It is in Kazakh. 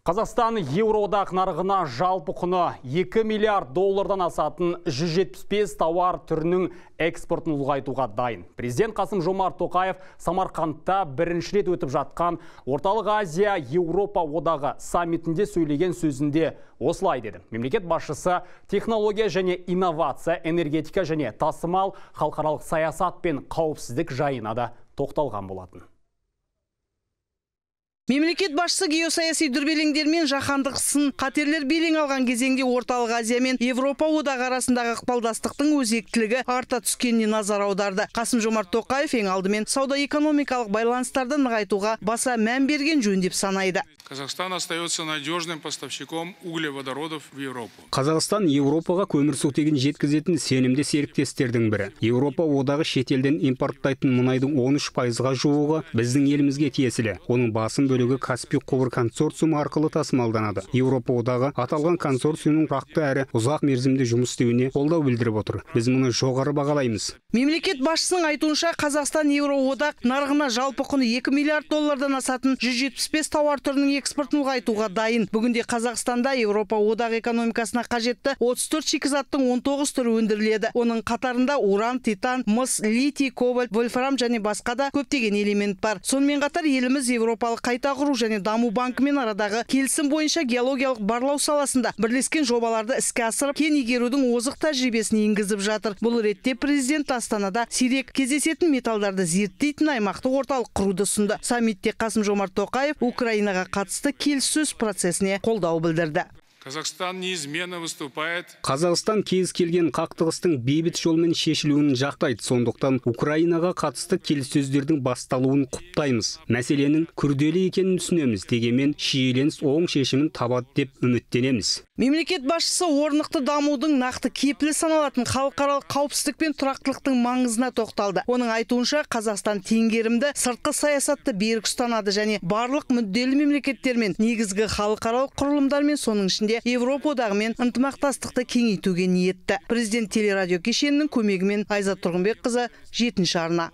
Қазақстан Еуроодақ нарығына жалпы құны 2 миллиард доллардан асатын 175 тауар түрінің экспортын ұлғайтуға дайын. Президент Қасым-Жомарт Тоқаев Самарқандта бірінші рет өтіп жатқан Орталық Азия Еуропа одағы саммитінде сөйлеген сөзінде осылай деді. Мемлекет басшысы технология және инновация, энергетика және тасымал, халықаралық саясат пен қауіпсіздік жайына да тоқталған болатын. Мемлекет басшысы геосаяси дүрбелеңдермен жаһандық сын қатерлер белең алған кезеңде Орталық Азия мен Европа одағы арасындағы ықпалдастықтың өзектілігі арта түскеніне назар аударды. Қасым-Жомарт Тоқаев ең алдымен сауда-экономикалық байланыстарды нығайтуға баса мән берген жөн деп санайды. Казахстан остается надежным поставщиком углеводородов в Европу. Қазақстан Еуропаға көмірсутегін жеткізетін сенімді серіктестердің бірі. Еуропа одағы шетелден импорттайтын мұнайдың 13%-ға жуығы біздің елімізге тиесілі. Оның басым бөлігі Каспий құбыр консорциумы арқылы тасымалданады. Еуропа одағы аталған консорциумның тұрақты әрі ұзақ мерзімді жұмыс істеуіне қолдау білдіріп отыр. Біз мұны жоғары бағалаймыз. Мемлекет басшысының айтуынша, Қазақстан Еуроодақ нарығына жалпы құны 2 миллиард доллардан асатын 175 тауар түрінің экспортын ұлғайтуға дайын. Бүгінде Қазақстанда Еуропа одағы экономикасына қажетті 34 шикізаттың 19 түрі өндіріледі. Оның қатарында уран, титан, мыс, литий, кобальт, вольфрам және басқа да көптеген элемент бар. Сонымен қатар еліміз Еуропалық қайта құру және даму банкымен арадағы келісім бойынша геологиялық барлау саласында бірлескен жобаларды іске асырып, кен игерудің озық тәжірибесін енгізіп жатыр. Бұл ретте президент Астанада сирек кездесетін металдарды зерттейтін аймақтық орталық құруды ұсынды. Саммитте Қасым-Жомарт Тоқаев Украинаға қатысты келіссөз процесіне қолдау білдірді. Қазақстан неизменно выступает. Қазақстан кез келген қақтығыстың бейбіт жолмен шешілуін жақтайды. Сондықтан Украинаға қатысты келіссөздердің басталуын құптаймыз. Мәселенің күрделі екенін түсінеміз. Дегенмен шиеленіс оң шешімін табады деп үміттенеміз. Мемлекет басшысы орнықты дамудың нақты кепілі саналатын халықаралық қауіпсіздік пен тұрақтылықтың маңызына тоқталды. Оның айтуынша, Қазақстан теңгерімді сыртқы саясатты берік ұстанады және барлық мүдделі мемлекеттермен негізгі халықаралық құрылымдармен, соның ішінде Европа одағымен ынтымақтастықты кеңейтуге ниетті. Президент телерадио кешенінің көмегімен Айзат Тұрғынбекқызы, 7-ші арна.